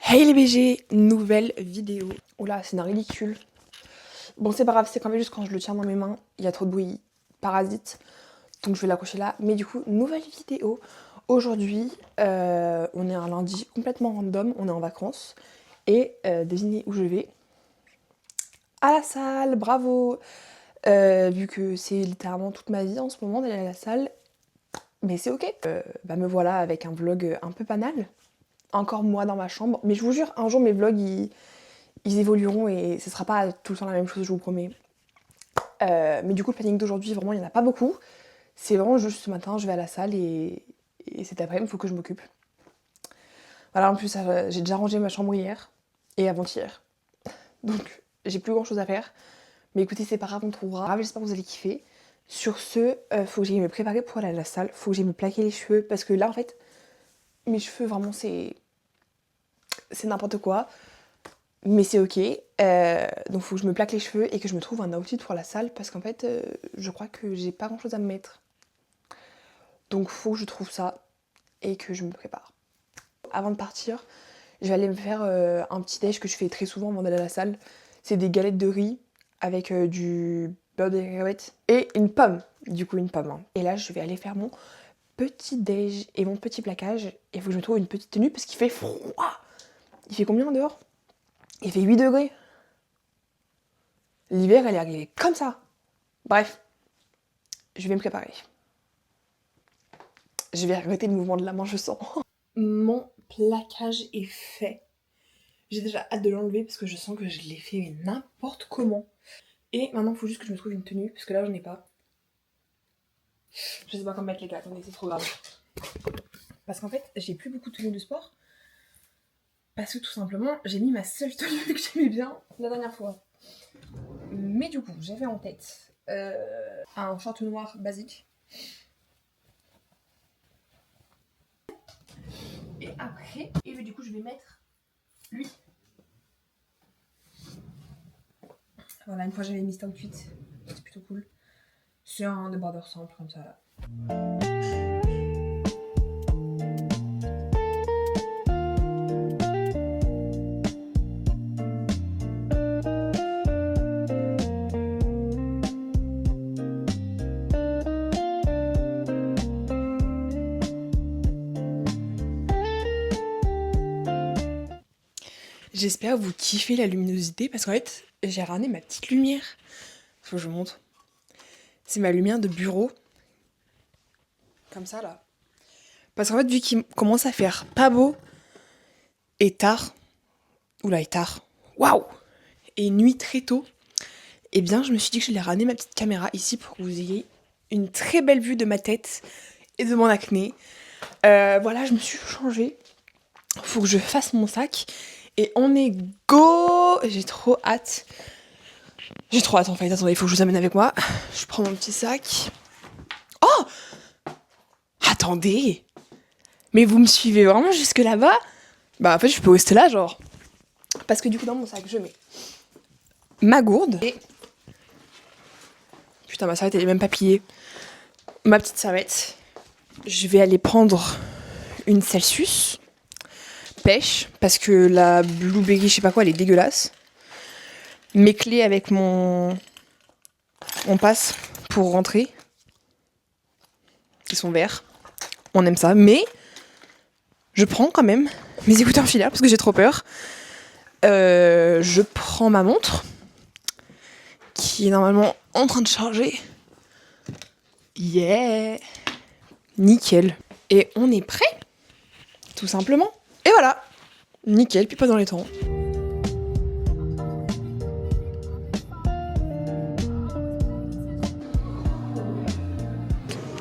Hey les BG, nouvelle vidéo. Oula, c'est un ridicule. Bon, c'est pas grave, c'est quand même juste quand je le tiens dans mes mains, il y a trop de bruit parasite. Donc je vais l'accrocher là. Mais du coup, nouvelle vidéo. Aujourd'hui, on est un lundi complètement random, on est en vacances. Et devinez où je vais? À la salle, bravo. Vu que c'est littéralement toute ma vie en ce moment d'aller à la salle. Mais c'est ok. Me voilà avec un vlog un peu banal. Encore moi dans ma chambre. Mais je vous jure, un jour mes vlogs ils évolueront et ce sera pas tout le temps la même chose, je vous promets. Mais du coup, le planning d'aujourd'hui, vraiment, il n'y en a pas beaucoup. C'est vraiment juste ce matin, je vais à la salle et cet après-midi, il faut que je m'occupe. Voilà, en plus, j'ai déjà rangé ma chambre hier et avant-hier. Donc, j'ai plus grand-chose à faire. Mais écoutez, c'est pas grave, on trouvera. J'espère que vous allez kiffer. Sur ce, faut que j'aille me préparer pour aller à la salle. Faut que j'aille me plaquer les cheveux. Parce que là, en fait, mes cheveux, vraiment, c'est n'importe quoi. Mais c'est ok. Donc faut que je me plaque les cheveux et que je me trouve un outfit pour la salle parce qu'en fait, je crois que j'ai pas grand chose à me mettre. Donc faut que je trouve ça et que je me prépare. Avant de partir, je vais aller me faire un petit déj que je fais très souvent avant d'aller à la salle. C'est des galettes de riz avec du beurre de cacahuètes et une pomme. Du coup, une pomme. Hein. Et là, je vais aller faire mon petit déj et mon petit plaquage. Et il faut que je me trouve une petite tenue parce qu'il fait froid. Il fait combien dehors? Il fait 8 degrés. L'hiver, elle est arrivée comme ça. Bref, je vais me préparer. Je vais regretter le mouvement de la main, je sens. Mon plaquage est fait. J'ai déjà hâte de l'enlever parce que je sens que je l'ai fait n'importe comment. Et maintenant, il faut juste que je me trouve une tenue parce que là, je n'ai pas. Je sais pas comment mettre les gars, attendez, c'est trop grave. Parce qu'en fait, j'ai plus beaucoup de tenues de sport. Parce que tout simplement, j'ai mis ma seule tenue que j'aimais bien la dernière fois. Mais du coup, j'avais en tête un short noir basique. Et après, du coup, je vais mettre lui. Voilà, une fois j'avais mis cet outfit, c'est plutôt cool. C'est un débardeur simple comme ça là. J'espère que vous kiffez la luminosité parce qu'en fait, j'ai ramené ma petite lumière. Faut que je vous montre. C'est ma lumière de bureau. Comme ça là. Parce qu'en fait, vu qu'il commence à faire pas beau et tard. Oula, et tard. Waouh! Et nuit très tôt. Eh bien, je me suis dit que je j'allais ramener ma petite caméra ici pour que vous ayez une très belle vue de ma tête et de mon acné. Voilà, je me suis changée. Faut que je fasse mon sac. Et on est go! J'ai trop hâte. J'ai trop hâte en fait. Attendez, il faut que je vous amène avec moi. Je prends mon petit sac. Oh! Attendez! Mais vous me suivez vraiment jusque là-bas? Bah en fait, je peux rester là, genre. Parce que du coup, dans mon sac, je mets ma gourde et... Putain, ma serviette, elle est même pas pliée. Ma petite serviette. Je vais aller prendre une Celsius. Pêche, parce que la blueberry, je sais pas quoi, elle est dégueulasse. Mes clés avec mon passe pour rentrer. Ils sont verts. On aime ça. Mais je prends quand même mes écouteurs filaires parce que j'ai trop peur. Je prends ma montre qui est normalement en train de charger. Yeah! Nickel. Et on est prêt, tout simplement. Et voilà! Nickel, puis pas dans les temps.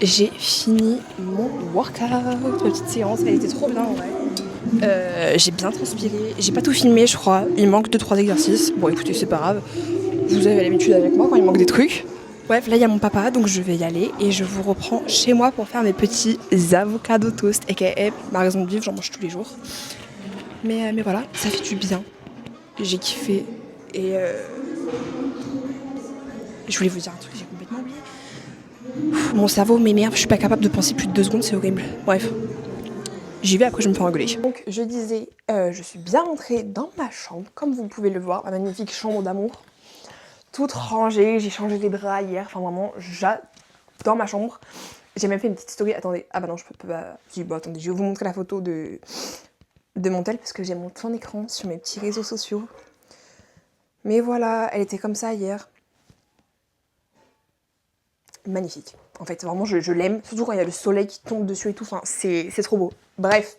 J'ai fini mon workout, ma petite séance, elle était trop bien en vrai. J'ai bien transpiré, j'ai pas tout filmé je crois, il manque 2-3 exercices. Bon écoutez, c'est pas grave, vous avez l'habitude avec moi quand il manque des trucs. Bref, là il y a mon papa, donc je vais y aller et je vous reprends chez moi pour faire mes petits avocado toast, aka ma raison de vivre, j'en mange tous les jours. Mais voilà, ça fait du bien, j'ai kiffé et je voulais vous dire un truc, j'ai complètement oublié. Mon cerveau m'énerve, je suis pas capable de penser plus de 2 secondes, c'est horrible. Bref. J'y vais, après je me fais engueuler. Donc je disais, je suis bien rentrée dans ma chambre, comme vous pouvez le voir, ma magnifique chambre d'amour. Toute rangée, j'ai changé les draps hier, enfin vraiment, j'adore ma chambre. J'ai même fait une petite story, attendez, ah bah non, je peux pas... Si, bon attendez, je vais vous montrer la photo de mon tel, parce que j'ai mon fond d'écran sur mes petits réseaux sociaux. Mais voilà, elle était comme ça hier. Magnifique. En fait, vraiment, je l'aime. Surtout quand il y a le soleil qui tombe dessus et tout. Enfin, c'est trop beau. Bref.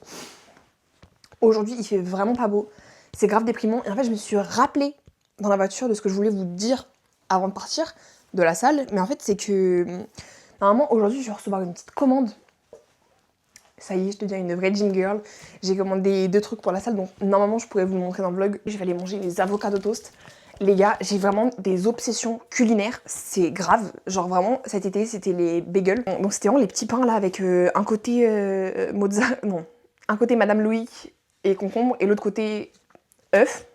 Aujourd'hui, il fait vraiment pas beau. C'est grave déprimant. Et en fait, je me suis rappelée dans la voiture de ce que je voulais vous dire avant de partir de la salle. Mais en fait, c'est que... Normalement, aujourd'hui, je vais recevoir une petite commande. Ça y est, je deviens une vraie gym girl. J'ai commandé 2 trucs pour la salle. Donc, normalement, je pourrais vous le montrer dans le vlog. Je vais aller manger les avocats de toast. Les gars, j'ai vraiment des obsessions culinaires, c'est grave. Genre vraiment, cet été, c'était les bagels. Donc c'était vraiment les petits pains là avec un côté un côté Madame Louis et concombre et l'autre côté œuf.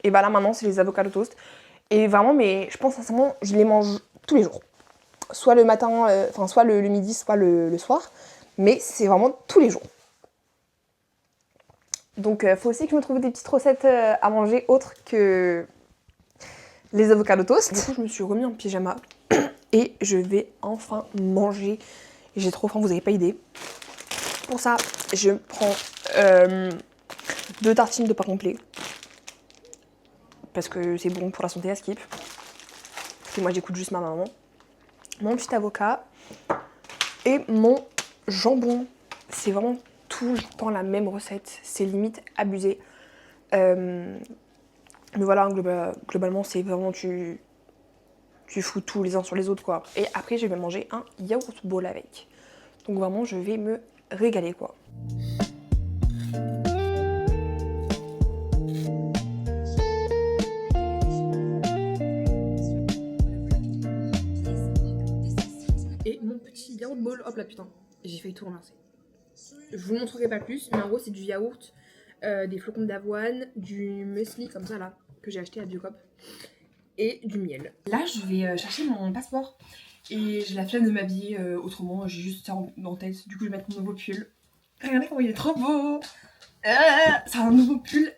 Et bah là maintenant, c'est les avocats de toast. Et vraiment, mais je pense sincèrement, je les mange tous les jours. Soit le matin, soit le midi, soit le soir. Mais c'est vraiment tous les jours. Donc faut aussi que je me trouve des petites recettes à manger autres que les avocats de toast. Du coup, je me suis remis en pyjama et je vais enfin manger. J'ai trop faim, vous n'avez pas idée. Pour ça, je prends 2 tartines de pain complet. Parce que c'est bon pour la santé à Skip. Et moi, j'écoute juste ma maman. Mon petit avocat et mon jambon. C'est vraiment tout le temps la même recette. C'est limite abusé. Mais voilà, globalement, c'est vraiment tu fous tous les uns sur les autres, quoi. Et après, je vais manger un yaourt bowl avec. Donc vraiment, je vais me régaler, quoi. Et mon petit yaourt bowl, hop là, putain, j'ai failli tout renverser. Je vous montrerai pas plus, mais en gros, c'est du yaourt, des flocons d'avoine, du muesli comme ça, là, que j'ai acheté à Biocop, et du miel. Là, je vais chercher mon passeport. Et j'ai la flemme de m'habiller autrement, j'ai juste ça en tête. Du coup, je vais mettre mon nouveau pull. Regardez comment il est trop beau. C'est un nouveau pull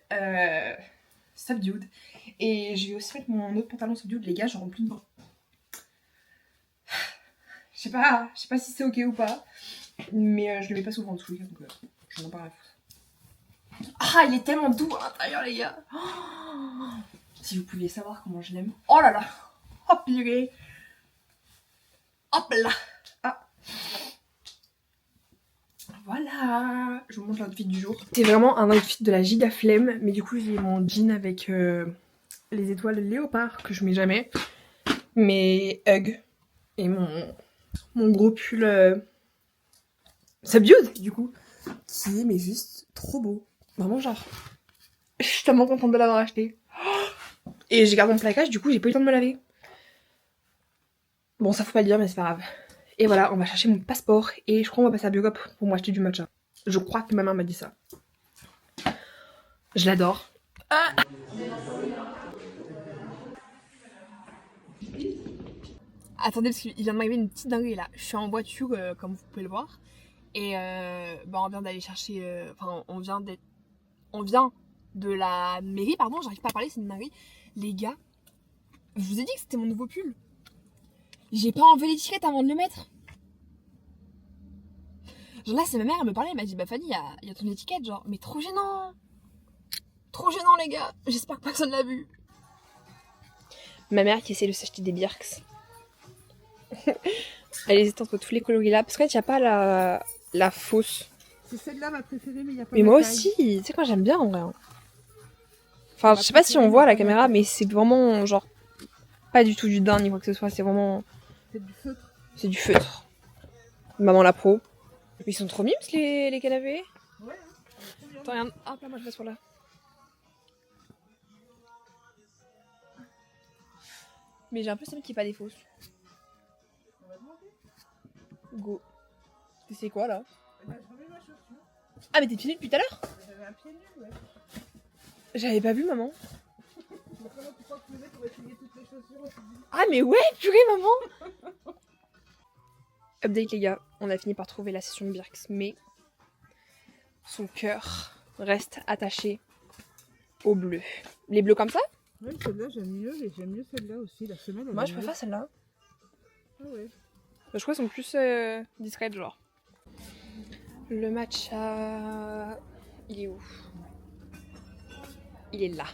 Subdued. Et je vais aussi mettre mon autre pantalon Subdued, les gars, j'en remplis dedans. Je sais pas si c'est ok ou pas. Mais je le mets pas souvent en dessous, les gars, donc j'en ai pas rien à foutre. Ah, il est tellement doux à l'intérieur, les gars. Oh, si vous pouviez savoir comment je l'aime. Oh là là. Oh purée. Hop là. Ah. Voilà. Je vous montre l'outfit du jour. C'est vraiment un outfit de la giga flemme. Mais du coup j'ai mon jean avec les étoiles léopard que je mets jamais. Mes Hug. Et mon gros pull Subdued du coup. Qui est mais juste trop beau. Vraiment genre. Je suis tellement contente de l'avoir acheté. Et j'ai gardé mon placage, du coup j'ai pas eu le temps de me laver. Bon, ça faut pas le dire, mais c'est pas grave. Et voilà, on va chercher mon passeport et je crois qu'on va passer à Biocop pour m'acheter du matcha. Je crois que ma mère m'a dit ça. Je l'adore. Ah, attendez, parce qu'il vient de m'arriver une petite dinguerie là. Je suis en voiture, comme vous pouvez le voir. Et on vient d'aller chercher... on vient de la mairie, pardon, j'arrive pas à parler, c'est une dinguerie. Les gars, je vous ai dit que c'était mon nouveau pull. J'ai pas enlevé l'étiquette avant de le mettre. Genre là, c'est ma mère, elle me parlait, elle m'a dit, bah Fanny, il y a ton étiquette, genre, mais trop gênant. Trop gênant, les gars. J'espère que personne l'a vu. Ma mère qui essaie de s'acheter des Birks. Elle hésite entre tous les coloris là, parce qu'en fait, il n'y a pas la fausse. C'est celle-là ma préférée, mais il y a pas. Mais moi aussi, tu sais quoi, j'aime bien en vrai. Enfin, je sais pas si on voit à la caméra, mais c'est vraiment genre pas du tout du daim ni quoi que ce soit, c'est vraiment. C'est du feutre. C'est du feutre. Maman la pro. Ils sont trop mimes les canapés. Ouais. Attends, regarde. Hop là, moi je vais sur là. Mais j'ai un peu celle qui est pas des fausses. On va demander. Go. C'est quoi là? Je remets ma chaussure. Ah, mais t'es pieds nus depuis tout à l'heure? J'avais un pied nul, ouais. J'avais pas vu, maman. Donc comment tu crois que tu mets pour essayer toutes les chaussures au final? Ah, mais ouais, purée, maman. Update, les gars. On a fini par trouver la session de Birks, mais son cœur reste attaché au bleu. Les bleus comme ça? Ouais, celle-là j'aime mieux, et j'aime mieux celle-là aussi, la semelle. Moi je préfère celle-là. Ah ouais. Je crois qu'elles sont plus discrètes genre. Le matcha... Il est où? Il est là.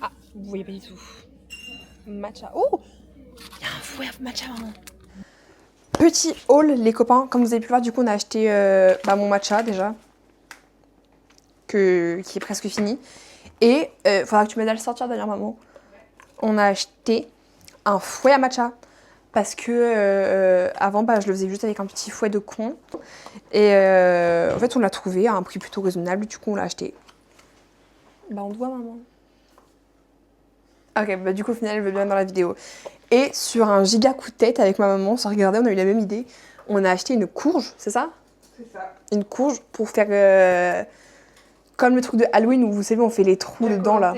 Ah, vous voyez pas du tout. Matcha. Oh! Il y a un fouet à matcha, maman. Petit haul, les copains. Comme vous avez pu voir, du coup, on a acheté mon matcha déjà. Qui est presque fini. Et faudra que tu m'aides à le sortir d'ailleurs, maman. On a acheté un fouet à matcha. Parce que avant, je le faisais juste avec un petit fouet de con. Et en fait, on l'a trouvé à un prix plutôt raisonnable. Du coup, on l'a acheté. On te voit, maman. Ok, du coup, au final, elle veut bien dans la vidéo. Et sur un giga coup de tête avec ma maman, sans regarder, on a eu la même idée. On a acheté une courge, c'est ça? C'est ça. Une courge pour faire comme le truc de Halloween où vous savez, on fait les trous dedans là.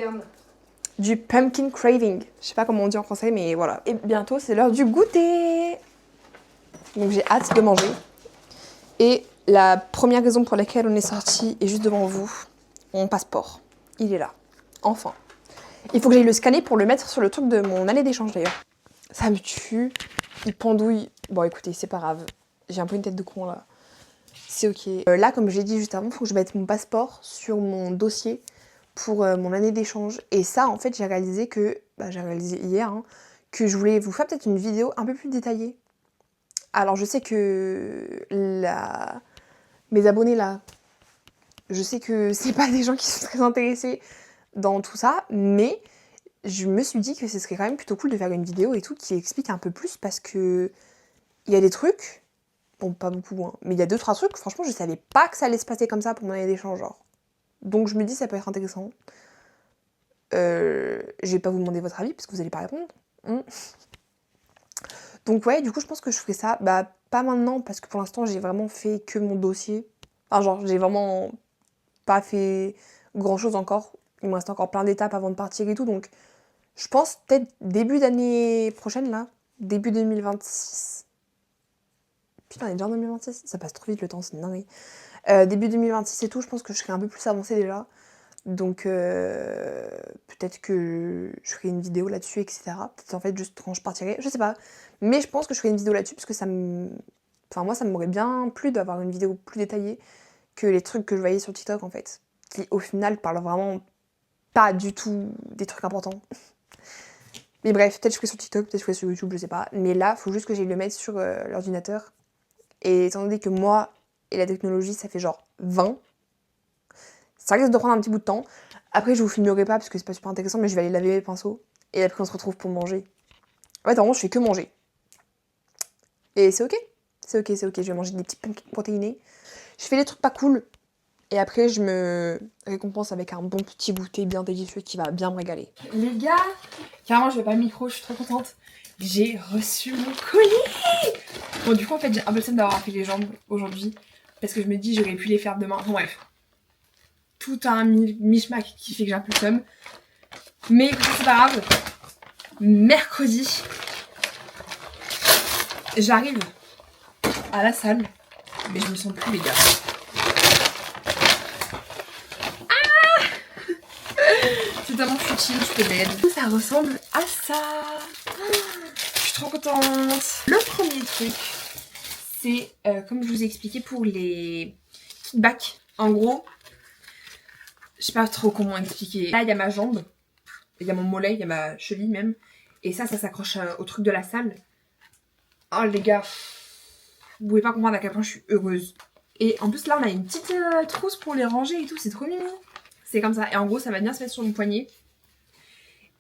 Du pumpkin craving. Je sais pas comment on dit en français, mais voilà. Et bientôt, c'est l'heure du goûter. Donc j'ai hâte de manger. Et la première raison pour laquelle on est sorti est juste devant vous. Mon passeport. Il est là. Enfin. Il faut que j'aille le scanner pour le mettre sur le truc de mon année d'échange d'ailleurs. Ça me tue. Il pendouille. Bon écoutez, c'est pas grave. J'ai un peu une tête de con là. C'est ok. Là, comme j'ai dit juste avant, il faut que je mette mon passeport sur mon dossier pour mon année d'échange. Et ça, en fait, j'ai réalisé que... j'ai réalisé hier, hein, que je voulais vous faire peut-être une vidéo un peu plus détaillée. Alors, je sais que mes abonnés là, je sais que c'est pas des gens qui sont très intéressés dans tout ça, mais je me suis dit que ce serait quand même plutôt cool de faire une vidéo et tout qui explique un peu plus parce que il y a des trucs, bon pas beaucoup, hein, mais il y a 2-3 trucs, franchement je savais pas que ça allait se passer comme ça pour mon année d'échange genre. Donc je me dis ça peut être intéressant. Je vais pas vous demander votre avis parce que vous allez pas répondre. Donc ouais, du coup je pense que je ferai ça, pas maintenant parce que pour l'instant j'ai vraiment fait que mon dossier. Enfin genre j'ai vraiment pas fait grand chose encore. Il me reste encore plein d'étapes avant de partir et tout, donc je pense peut-être début d'année prochaine là, début 2026. Putain, on est déjà en 2026, ça passe trop vite le temps, c'est une dinguerie. Début 2026 et tout, je pense que je serai un peu plus avancée déjà. Donc peut-être que je ferai une vidéo là-dessus, etc. Peut-être en fait juste quand je partirai, je sais pas. Mais je pense que je ferai une vidéo là-dessus parce que ça me... Enfin moi ça m'aurait bien plu d'avoir une vidéo plus détaillée que les trucs que je voyais sur TikTok en fait. Qui au final parlent vraiment pas du tout des trucs importants. Mais bref, peut-être je ferai sur TikTok, peut-être je ferai sur YouTube, je sais pas. Mais là, faut juste que j'aille le mettre sur l'ordinateur. Et étant donné que moi et la technologie, ça fait genre 20, ça risque de prendre un petit bout de temps. Après, je vous filmerai pas parce que c'est pas super intéressant, mais je vais aller laver mes pinceaux. Et après, on se retrouve pour manger. En fait, vraiment, je fais que manger. Et c'est ok. C'est ok, c'est ok. Je vais manger des petits pancakes protéinés. Je fais des trucs pas cool. Et après, je me récompense avec un bon petit goûter bien délicieux qui va bien me régaler. Les gars, carrément, je vais pas le micro, je suis trop contente. J'ai reçu mon colis. Bon, du coup, en fait, j'ai un peu le seum d'avoir fait les jambes aujourd'hui. Parce que je me dis, j'aurais pu les faire demain. Enfin, bref. Tout un mishmack qui fait que j'ai un peu le seum. Mais c'est pas grave. Mercredi, j'arrive à la salle. Mais je me sens plus, les gars. C'est tellement futile, je peux l'aide. Ça ressemble à ça. Je suis trop contente. Le premier truc, c'est comme je vous ai expliqué pour les kickbacks. En gros, je sais pas trop comment expliquer. Là, il y a ma jambe, il y a mon mollet, il y a ma cheville même. Et ça s'accroche au truc de la salle. Oh les gars, vous pouvez pas comprendre à quel point je suis heureuse. Et en plus là, on a une petite trousse pour les ranger et tout, c'est trop mignon. C'est comme ça. Et en gros, ça va venir se mettre sur mon poignet.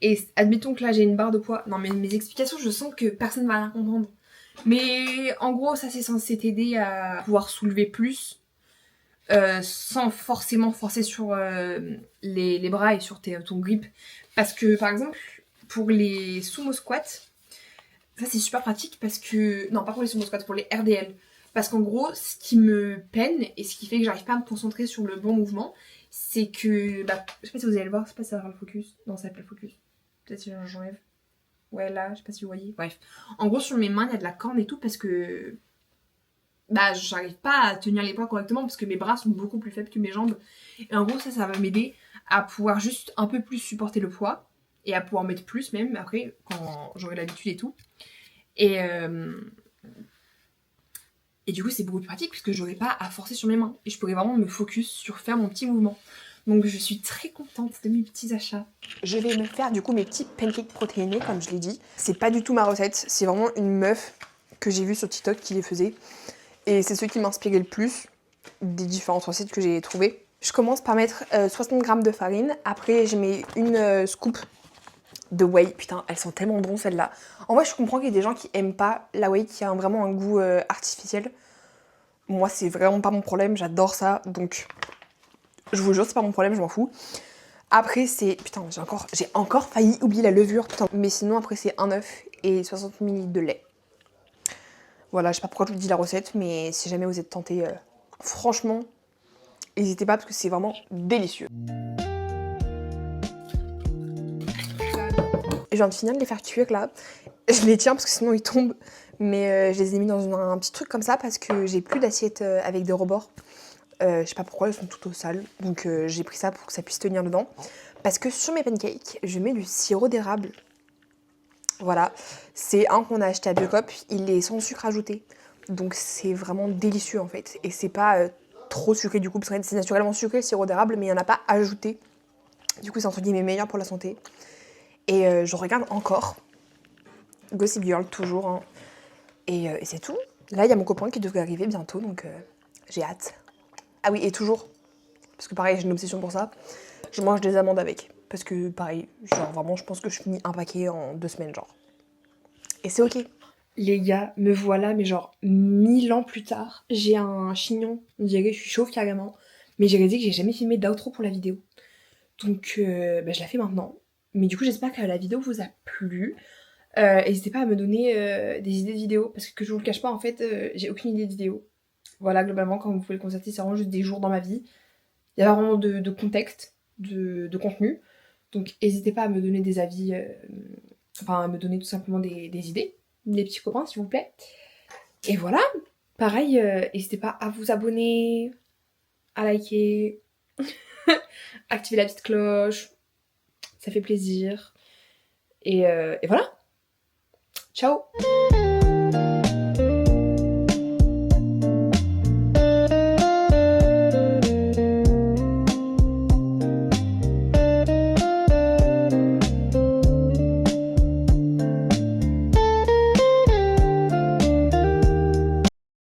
Et admettons que là, j'ai une barre de poids. Non, mais mes explications, je sens que personne va rien comprendre. Mais en gros, ça, c'est censé t'aider à pouvoir soulever plus. Sans forcément forcer sur les bras et sur ton grip. Parce que, par exemple, pour les sumo squats, ça, c'est super pratique parce que... Non, pas pour les sumo squats, pour les RDL. Parce qu'en gros, ce qui me peine et ce qui fait que j'arrive pas à me concentrer sur le bon mouvement, c'est que... je sais pas si vous allez le voir, je sais pas si ça va faire le focus. Non, ça va pas le focus. Peut-être si j'enlève. Ouais, là, je sais pas si vous voyez. Bref. En gros, sur mes mains, il y a de la corne et tout parce que... bah j'arrive pas à tenir les poids correctement parce que mes bras sont beaucoup plus faibles que mes jambes. Et en gros ça va m'aider à pouvoir juste un peu plus supporter le poids et à pouvoir mettre plus même après quand j'aurai l'habitude et tout. Et, euh, et du coup c'est beaucoup plus pratique puisque j'aurai pas à forcer sur mes mains et je pourrais vraiment me focus sur faire mon petit mouvement. Donc je suis très contente de mes petits achats. Je vais me faire du coup mes petits pancakes protéinés comme je l'ai dit. C'est pas du tout ma recette, c'est vraiment une meuf que j'ai vue sur TikTok qui les faisait. Et c'est ceux qui m'inspiraient le plus des différentes recettes que j'ai trouvées. Je commence par mettre 60 g de farine. Après, je mets une scoop de whey. Putain, elles sont tellement bonnes celles-là. En vrai, je comprends qu'il y ait des gens qui aiment pas la whey, qui a vraiment un goût artificiel. Moi, c'est vraiment pas mon problème. J'adore ça. Donc, je vous jure, c'est pas mon problème, je m'en fous. Après, c'est... Putain, j'ai encore failli oublier la levure. Putain. Mais sinon, après, c'est un œuf et 60 ml de lait. Voilà, je sais pas pourquoi je vous dis la recette, mais si jamais vous êtes tenté, franchement, n'hésitez pas parce que c'est vraiment délicieux. Je viens de finir de les faire cuire là. Je les tiens parce que sinon ils tombent. Mais je les ai mis dans un petit truc comme ça parce que j'ai plus d'assiettes avec des rebords. Je sais pas pourquoi, elles sont toutes au sales. Donc j'ai pris ça pour que ça puisse tenir dedans. Parce que sur mes pancakes, je mets du sirop d'érable. Voilà, c'est un qu'on a acheté à Biocop, il est sans sucre ajouté. Donc c'est vraiment délicieux en fait. Et c'est pas trop sucré du coup, parce que c'est naturellement sucré le sirop d'érable, mais il n'y en a pas ajouté. Du coup c'est entre guillemets meilleur pour la santé. Et je regarde encore Gossip Girl toujours. Hein. Et c'est tout. Là il y a mon copain qui devrait arriver bientôt, donc j'ai hâte. Ah oui, et toujours, parce que pareil j'ai une obsession pour ça, je mange des amandes avec. Parce que pareil, genre vraiment je pense que je finis un paquet en 2 semaines genre. Et c'est ok. Les gars, me voilà, mais genre 1000 ans plus tard, j'ai un chignon, on dirait que je suis chauve carrément, mais j'ai réalisé que j'ai jamais filmé d'outro pour la vidéo. Donc bah, je la fais maintenant. Mais du coup j'espère que la vidéo vous a plu. N'hésitez pas à me donner des idées de vidéos, parce que je vous le cache pas, en fait, j'ai aucune idée de vidéo. Voilà, globalement, comme vous pouvez le constater, c'est vraiment juste des jours dans ma vie. Il y a pas vraiment de contexte, de contenu. Donc n'hésitez pas à me donner des avis, enfin à me donner tout simplement des idées, les petits copains s'il vous plaît. Et voilà, pareil, n'hésitez pas à vous abonner, à liker, activer la petite cloche, ça fait plaisir. Et voilà, ciao!